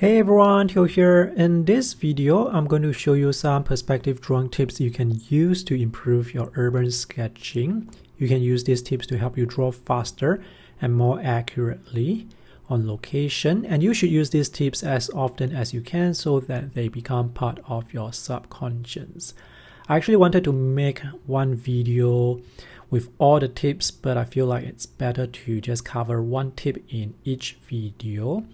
Hey everyone, Theo here. In this video, I'm going to show you some perspective drawing tips you can use to improve your urban sketching. You can use these tips to help you draw faster and more accurately on location, and you should use these tips as often as you can so that they become part of your subconscious. I actually wanted to make one video with all the tips, but I feel like it's better to just cover one tip in each video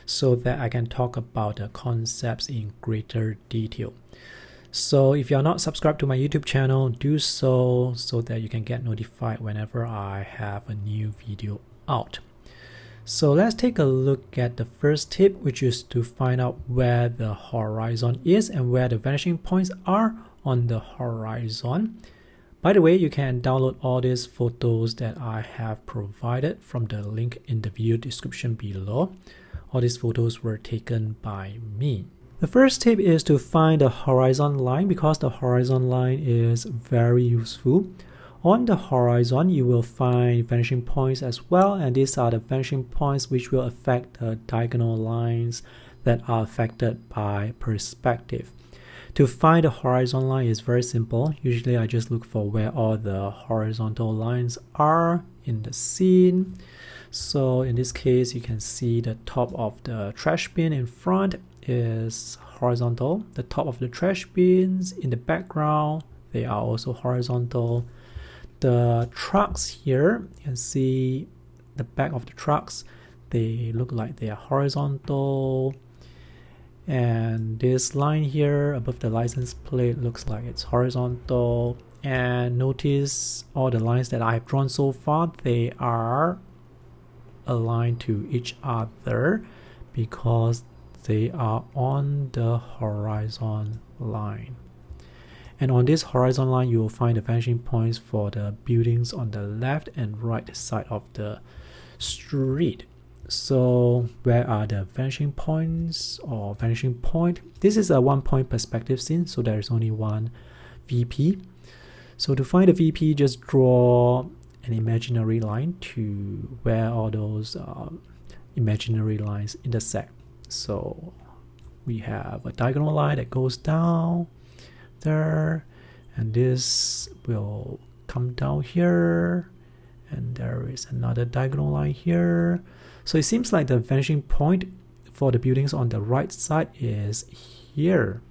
so that I can talk about the concepts in greater detail. So if you're not subscribed to my YouTube channel, do so that you can get notified whenever I have a new video out. So let's take a look at the first tip, which is to find out where the horizon is and where the vanishing points are on the horizon. By the way, you can download all these photos that I have provided from the link in the video description below. All these photos were taken by me. The first tip is to find the horizon line because the horizon line is very useful. On the horizon, you will find vanishing points as well, and these are the vanishing points which will affect the diagonal lines that are affected by perspective. To find the horizon line is very simple. Usually I just look for where all the horizontal lines are in the scene. So in this case, you can see the top of the trash bin in front is horizontal. The top of the trash bins in the background, they are also horizontal. The trucks here, you can see the back of the trucks, they look like they are horizontal. And this line here above the license plate looks like it's horizontal. And notice all the lines that I've drawn so far, they are aligned to each other because they are on the horizon line. And on this horizon line, you will find the vanishing points for the buildings on the left and right side of the street. So where are the vanishing points or vanishing point? This is a 1-point perspective scene, so there is only one VP. So to find the VP, just draw an imaginary line to where all those imaginary lines intersect. So we have a diagonal line that goes down there, and this will come down here, and there is another diagonal line here. So it seems like the vanishing point for the buildings on the right side is here,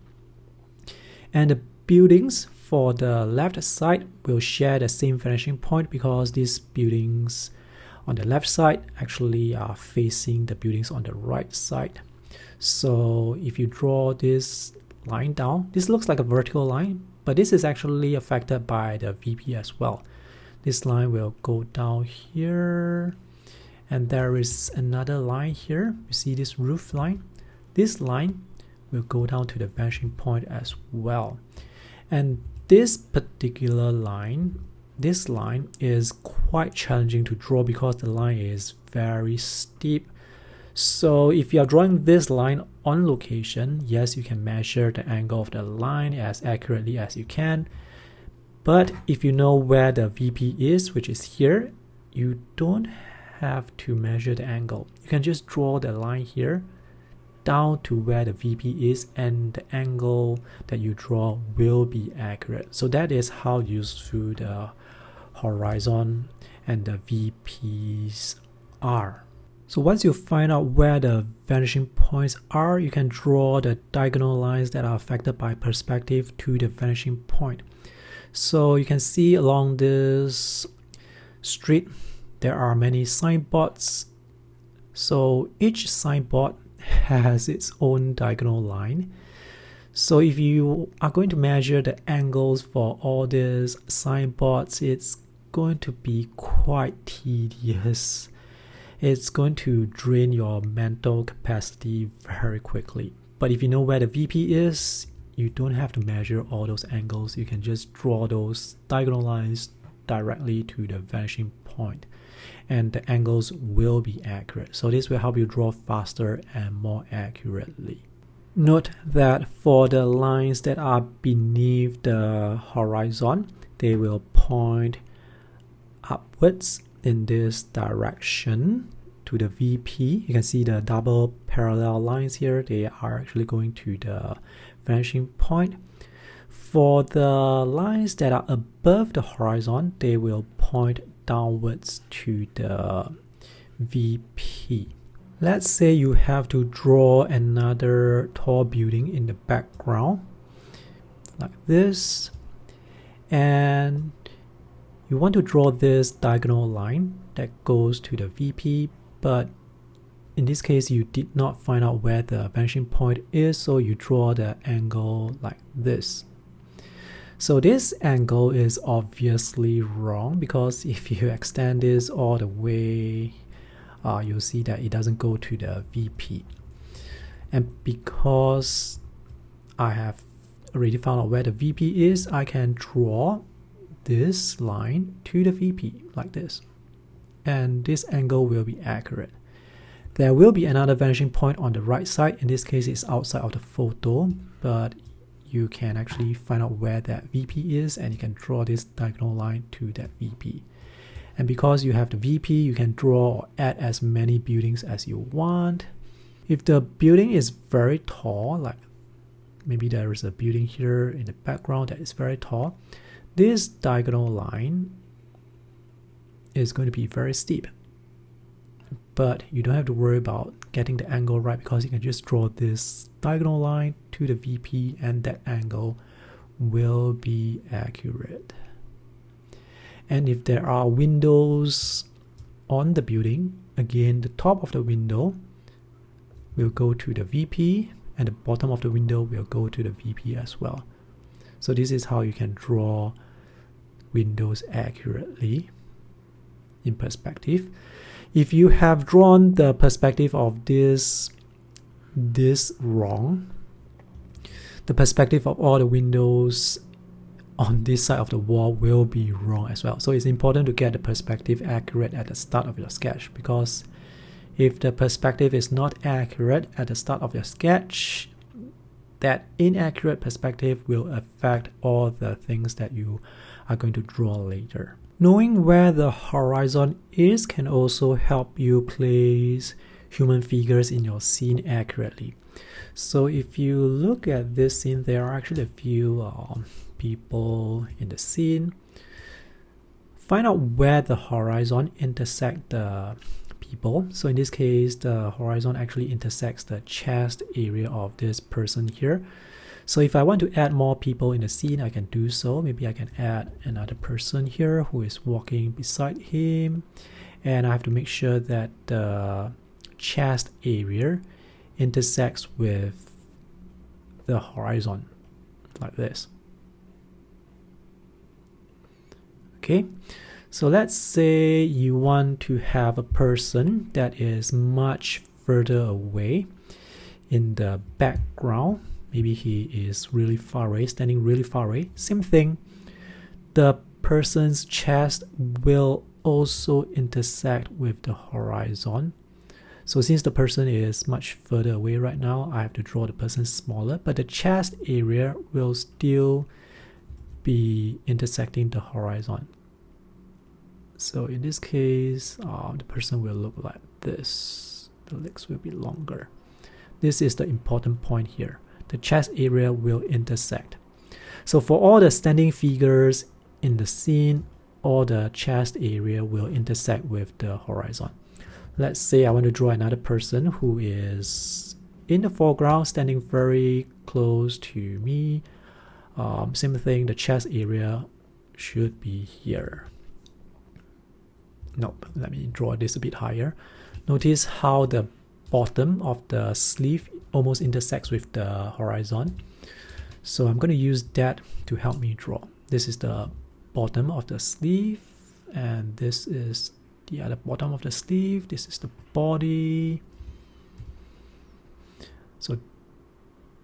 and the buildings for the left side will share the same vanishing point because these buildings on the left side actually are facing the buildings on the right side. So if you draw this line down, this looks like a vertical line, but this is actually affected by the VP as well. This line will go down here, and there is another line here. You see this roof line? This line will go down to the vanishing point as well. And this particular line, this line is quite challenging to draw because the line is very steep. So if you are drawing this line on location, yes, you can measure the angle of the line as accurately as you can. But if you know where the VP is, which is here, you don't have to measure the angle. You can just draw the line here down to where the VP is, and the angle that you draw will be accurate. So that is how useful the horizon and the VPs are. So once you find out where the vanishing points are, you can draw the diagonal lines that are affected by perspective to the vanishing point. So you can see along this street, there are many signboards. So each signboard has its own diagonal line. So if you are going to measure the angles for all these signboards, it's going to be quite tedious. It's going to drain your mental capacity very quickly. But if you know where the VP is, you don't have to measure all those angles. You can just draw those diagonal lines directly to the vanishing point, and the angles will be accurate. So this will help you draw faster and more accurately. Note that for the lines that are beneath the horizon, they will point upwards in this direction. to the VP. You can see the double parallel lines here. They are actually going to the vanishing point. For the lines that are above the horizon, they will point downwards to the VP. Let's say you have to draw another tall building in the background, like this, and you want to draw this diagonal line that goes to the VP, but in this case you did not find out where the vanishing point is, so you draw the angle like this. So this angle is obviously wrong, because if you extend this all the way, you'll see that it doesn't go to the VP. And because I have already found out where the VP is, I can draw this line to the VP like this, and this angle will be accurate. There will be another vanishing point on the right side. In this case, it's outside of the photo, but you can actually find out where that VP is, and you can draw this diagonal line to that VP. And because you have the VP, you can draw or add as many buildings as you want. If the building is very tall, like maybe there is a building here in the background that is very tall, this diagonal line is going to be very steep. But you don't have to worry about getting the angle right, because you can just draw this diagonal line to the VP and that angle will be accurate. And if there are windows on the building, again, the top of the window will go to the VP and the bottom of the window will go to the VP as well. So this is how you can draw windows accurately in perspective. If you have drawn the perspective of this wrong, the perspective of all the windows on this side of the wall will be wrong as well. So it's important to get the perspective accurate at the start of your sketch, because if the perspective is not accurate at the start of your sketch, that inaccurate perspective will affect all the things that you are going to draw later. Knowing where the horizon is can also help you place human figures in your scene accurately. So if you look at this scene, there are actually a few people in the scene. Find out where the horizon intersects the people. So in this case, the horizon actually intersects the chest area of this person here. So if I want to add more people in the scene, I can do so. Maybe I can add another person here who is walking beside him, and I have to make sure that the chest area intersects with the horizon like this. Okay, so let's say you want to have a person that is much further away in the background. Maybe he is really far away, standing really far away. Same thing, the person's chest will also intersect with the horizon. So since the person is much further away right now, I have to draw the person smaller, but the chest area will still be intersecting the horizon. So in this case, the person will look like this. The legs will be longer. This is the important point here. The chest area will intersect. So for all the standing figures in the scene, all the chest area will intersect with the horizon. Let's say I want to draw another person who is in the foreground, standing very close to me. Same thing, the chest area should be here. Nope, let me draw this a bit higher. Notice how the bottom of the sleeve almost intersects with the horizon. So I'm going to use that to help me draw. This is the bottom of the sleeve, and this is the other bottom of the sleeve. This is the body. So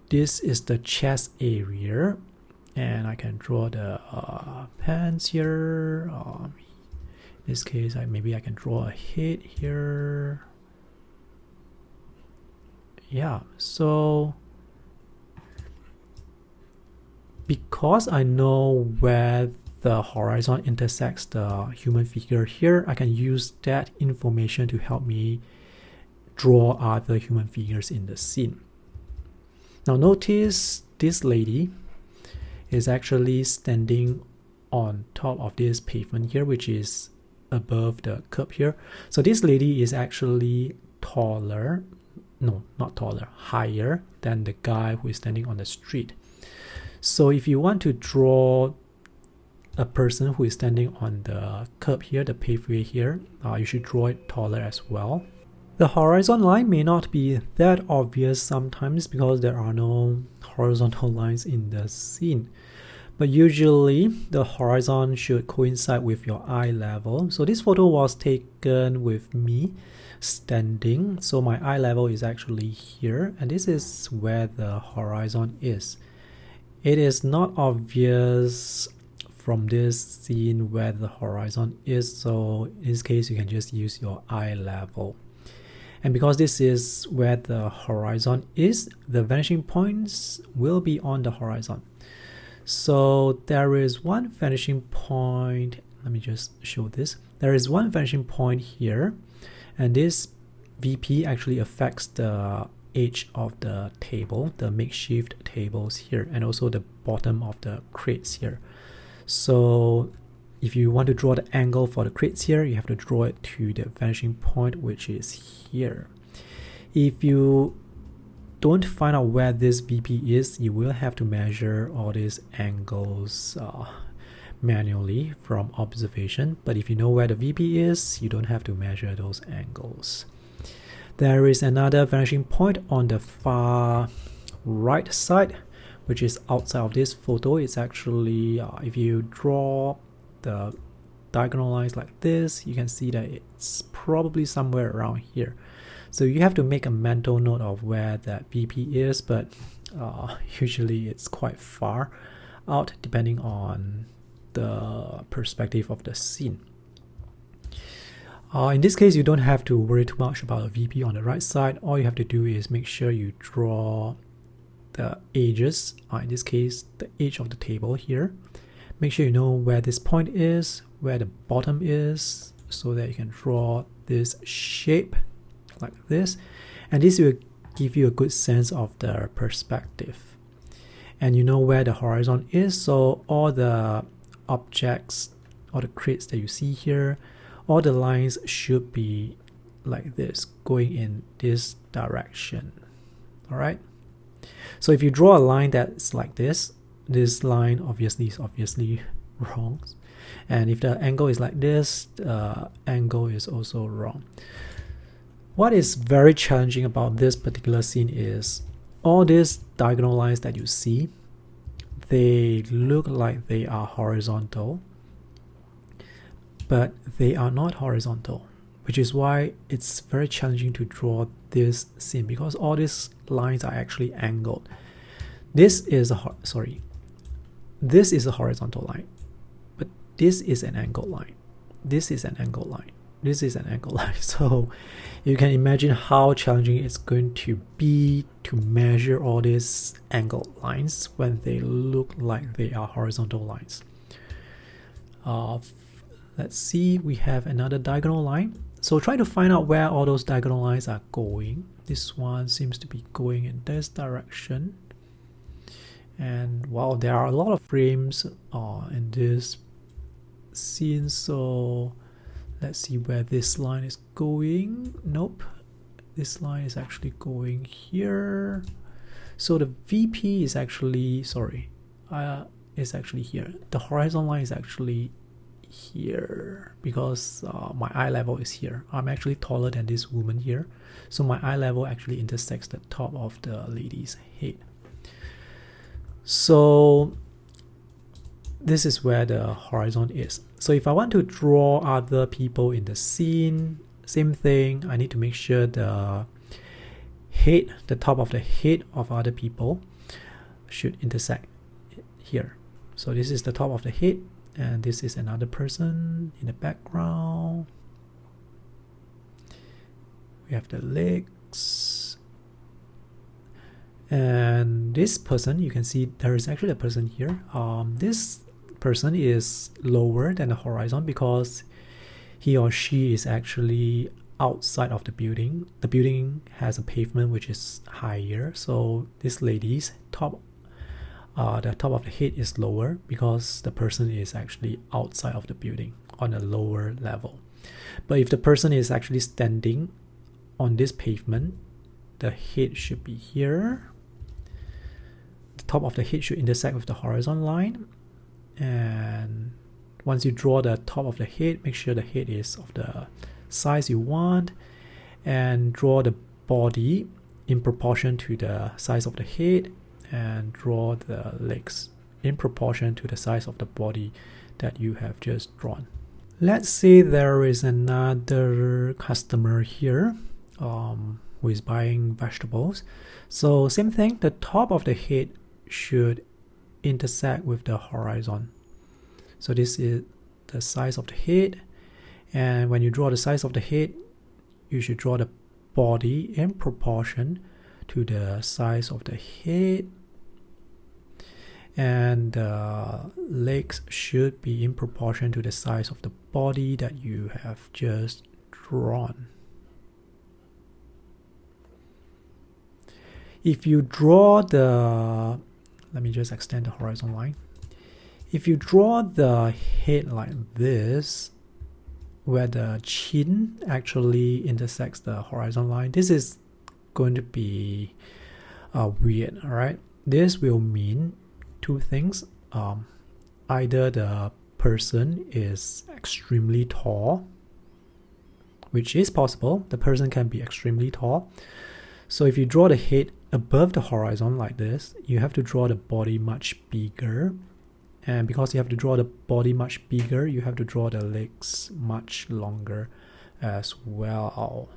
this is the chest area, and I can draw the pants here. In this case, maybe I can draw a head here. Yeah, so because I know where the horizon intersects the human figure here, I can use that information to help me draw other human figures in the scene. Now notice this lady is actually standing on top of this pavement here, which is above the curb here. So this lady is actually taller, no, not taller, higher than the guy who is standing on the street. So if you want to draw a person who is standing on the curb here, the paveway here, you should draw it taller as well. The horizon line may not be that obvious sometimes because there are no horizontal lines in the scene. But usually the horizon should coincide with your eye level. So this photo was taken with me standing. So my eye level is actually here, and this is where the horizon is. It is not obvious from this scene where the horizon is, so in this case you can just use your eye level. And because this is where the horizon is, the vanishing points will be on the horizon. So there is one vanishing point. Let me just show this. There is one vanishing point here, and this VP actually affects the edge of the table, the makeshift tables here, and also the bottom of the crates here. So if you want to draw the angle for the crates here, you have to draw it to the vanishing point, which is here. If you don't find out where this VP is, you will have to measure all these angles manually from observation. But if you know where the VP is, you don't have to measure those angles. There is another vanishing point on the far right side, which is outside of this photo. It's actually, if you draw the diagonal lines like this, you can see that it's probably somewhere around here. So you have to make a mental note of where that VP is, but usually it's quite far out depending on the perspective of the scene. In this case, you don't have to worry too much about a VP on the right side. All you have to do is make sure you draw the edges, in this case the edge of the table here. Make sure you know where this point is, where the bottom is, so that you can draw this shape like this, and this will give you a good sense of the perspective. And you know where the horizon is, so all the objects, all the crates that you see here, all the lines should be like this, going in this direction. All right. So if you draw a line that's like this line obviously is wrong. And if the angle is like this, the angle is also wrong. What is very challenging about this particular scene is all these diagonal lines that you see, they look like they are horizontal, but they are not horizontal, which is why it's very challenging to draw this scene, because all these lines are actually angled. This is a horizontal line, but this is an angled line. This is an angled line. This is an angled line. So you can imagine how challenging it's going to be to measure all these angled lines when they look like they are horizontal lines. Let's see, we have another diagonal line. So try to find out where all those diagonal lines are going. This one seems to be going in this direction. And wow, there are a lot of frames in this scene. So let's see where this line is going. Nope, this line is actually going here. So the VP is actually, is actually here. The horizon line is actually here because my eye level is here. I'm actually taller than this woman here, so my eye level actually intersects the top of the lady's head. So this is where the horizon is. So if I want to draw other people in the scene, same thing, I need to make sure the head, the top of the head of other people should intersect here. So this is the top of the head, and this is another person in the background. We have the legs, and this person, you can see there is actually a person here. This person is lower than the horizon because he or she is actually outside of the building. The building has a pavement which is higher, so this lady's top, the top of the head is lower because the person is actually outside of the building on a lower level. But if the person is actually standing on this pavement, the head should be here. The top of the head should intersect with the horizon line, and once you draw the top of the head, make sure the head is of the size you want, and draw the body in proportion to the size of the head, and draw the legs in proportion to the size of the body that you have just drawn. Let's say there is another customer here who is buying vegetables. So same thing, the top of the head should intersect with the horizon. So this is the size of the head, and when you draw the size of the head, you should draw the body in proportion to the size of the head, and the legs should be in proportion to the size of the body that you have just drawn. If you draw the, let me just extend the horizon line. If you draw the head like this, where the chin actually intersects the horizon line, this is going to be weird, all right? This will mean two things. Either the person is extremely tall, which is possible. The person can be extremely tall. So if you draw the head above the horizon like this, you have to draw the body much bigger. And because you have to draw the body much bigger, you have to draw the legs much longer as well.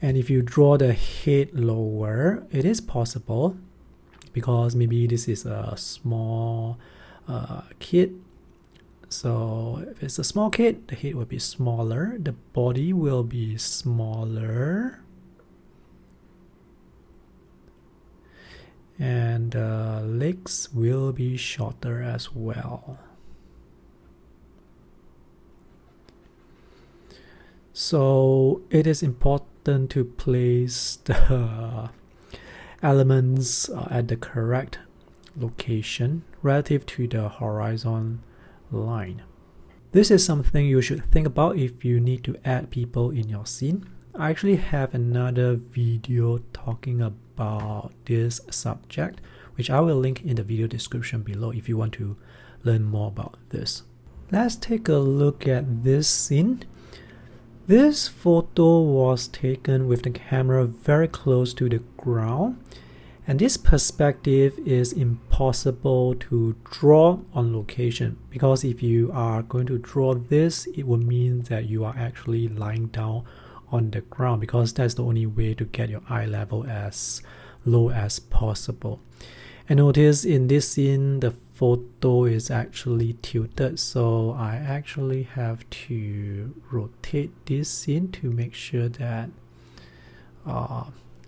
And if you draw the head lower, it is possible because maybe this is a small kid. So if it's a small kid, the head will be smaller, the body will be smaller, and the legs will be shorter as well. So it is important to place the elements at the correct location relative to the horizon line. This is something you should think about if you need to add people in your scene. I actually have another video talking about this subject, which I will link in the video description below if you want to learn more about this. Let's take a look at this scene. This photo was taken with the camera very close to the ground, and this perspective is impossible to draw on location, because if you are going to draw this, it would mean that you are actually lying down on the ground, because that's the only way to get your eye level as low as possible. And notice in this scene the photo is actually tilted, so I actually have to rotate this scene to make sure that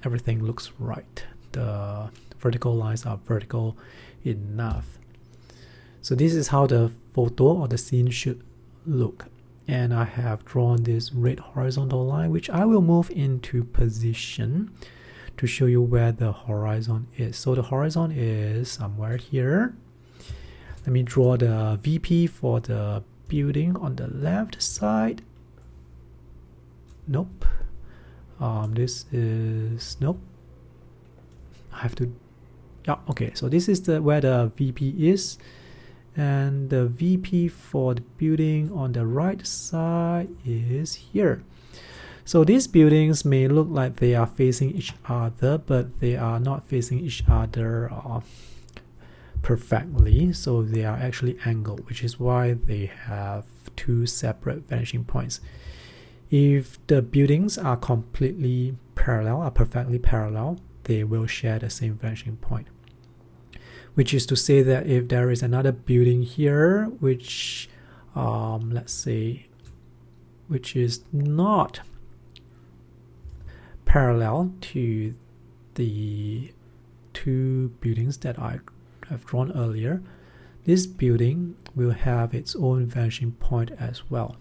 everything looks right. The vertical lines are vertical enough. So this is how the photo or the scene should look. And I have drawn this red horizontal line, which I will move into position to show you where the horizon is. So the horizon is somewhere here. Let me draw the VP for the building on the left side. Nope. This is, nope. I have to, yeah, okay. So this is where the VP is. And the VP for the building on the right side is here. So these buildings may look like they are facing each other, but they are not facing each other perfectly. So they are actually angled, which is why they have two separate vanishing points. If the buildings are completely parallel, are perfectly parallel, they will share the same vanishing point. Which is to say that if there is another building here, which let's say, which is not parallel to the two buildings that I I've drawn earlier, this building will have its own vanishing point as well,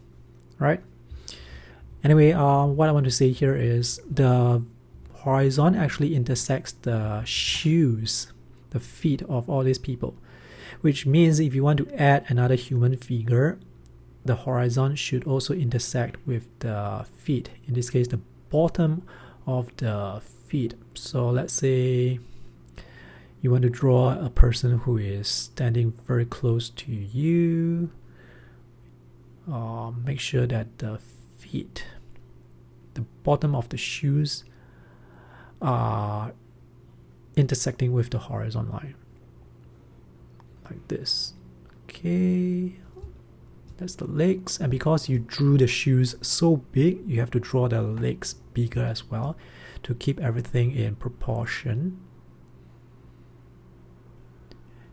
right? Anyway, what I want to say here is the horizon actually intersects the shoes, the feet of all these people, which means if you want to add another human figure, the horizon should also intersect with the feet, in this case the bottom of the feet. So let's say you want to draw a person who is standing very close to you. Make sure that the feet, the bottom of the shoes, are intersecting with the horizon line, like this. Okay, that's the legs, and because you drew the shoes so big, you have to draw the legs bigger as well to keep everything in proportion.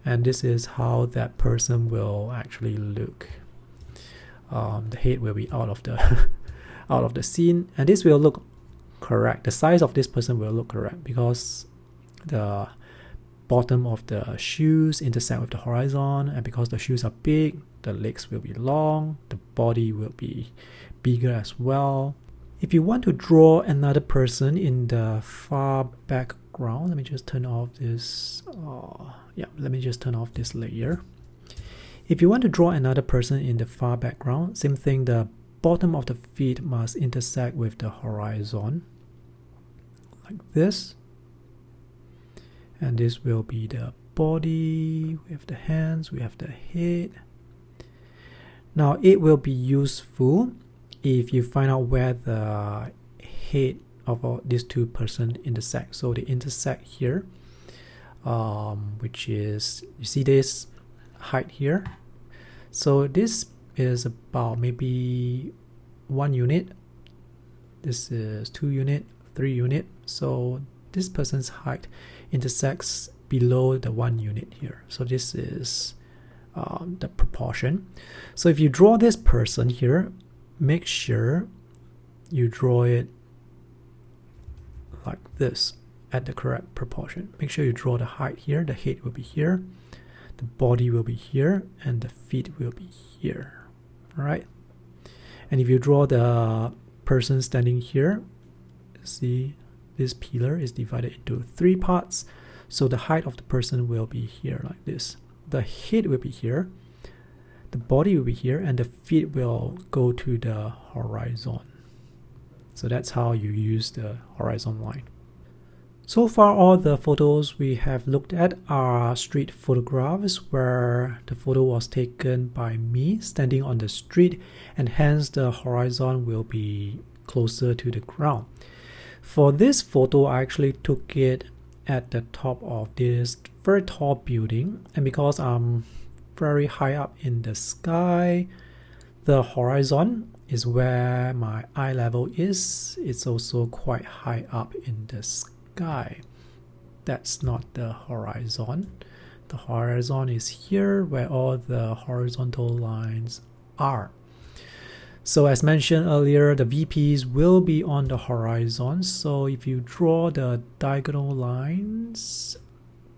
And this is how that person will actually look. The head will be out of the out of the scene, and this will look correct. The size of this person will look correct because the bottom of the shoes intersect with the horizon, and because the shoes are big, the legs will be long, the body will be bigger as well. If you want to draw another person in the far background, let me just turn off this let me just turn off this layer. If you want to draw another person in the far background, same thing, the bottom of the feet must intersect with the horizon, like this. And this will be the body, we have the hands, we have the head. Now it will be useful if you find out where the head of these two persons intersect. So they intersect here, which is, you see this height here. So this is about maybe 1 unit. This is 2 unit, 3 unit. So this person's height intersects below the 1 unit here. So this is the proportion. So if you draw this person here, make sure you draw it like this at the correct proportion. Make sure you draw the height here. The head will be here, the body will be here, and the feet will be here. All right. And if you draw the person standing here, see this pillar is divided into 3 parts. So the height of the person will be here like this. The head will be here, the body will be here, and the feet will go to the horizon. So that's how you use the horizon line. So far, all the photos we have looked at are street photographs where the photo was taken by me standing on the street, and hence the horizon will be closer to the ground. For this photo, I actually took it at the top of this very tall building, and because I'm very high up in the sky, the horizon is where my eye level is. It's also quite high up in the sky. That's not the horizon. The horizon is here where all the horizontal lines are. So as mentioned earlier, the VPs will be on the horizon. So if you draw the diagonal lines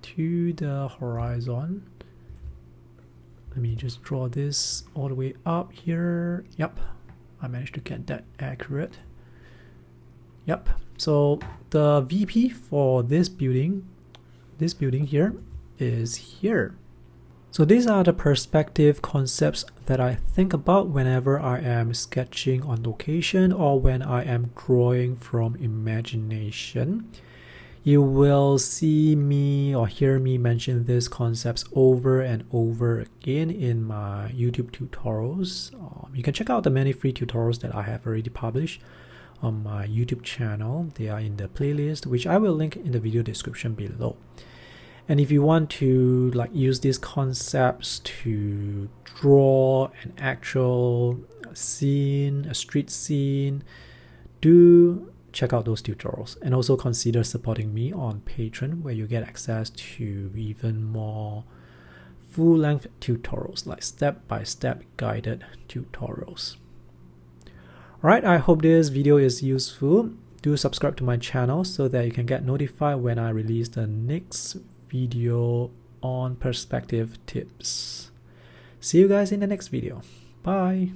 to the horizon, let me just draw this all the way up here. Yep, I managed to get that accurate. Yep, so the VP for this building here is here. So these are the perspective concepts that I think about whenever I am sketching on location or when I am drawing from imagination. You will see me or hear me mention these concepts over and over again in my YouTube tutorials. You can check out the many free tutorials that I have already published on my YouTube channel. They are in the playlist, which I will link in the video description below. And if you want to use these concepts to draw an actual scene, a street scene, do check out those tutorials, and also consider supporting me on Patreon, where you get access to even more full-length tutorials, like step-by-step guided tutorials. Alright, I hope this video is useful. Do subscribe to my channel so that you can get notified when I release the next video on perspective tips. See you guys in the next video. Bye.